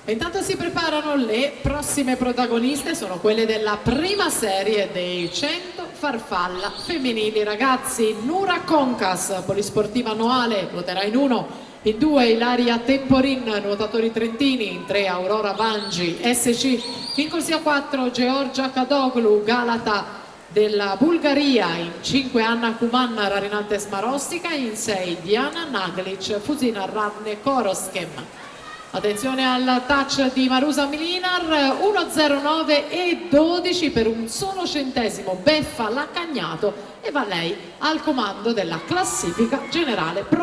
E intanto si preparano le prossime protagoniste, sono quelle della prima serie dei 100 farfalla femminili. Ragazzi, Nura Concas, polisportiva Noale, nuoterà in 1, in 2 Ilaria Temporin, nuotatori trentini, in 3 Aurora Vangi, SC, in corsia 4 Georgia Kadoglu, Galata della Bulgaria, in 5 Anna Kuman, Rarinante Smarostica, in 6 Diana Naglic, Fusina Radne Koroskem. Attenzione al touch di Marusa Milinar, 1.09 e 12 per un solo centesimo, beffa Lacagnato e va lei al comando della classifica generale.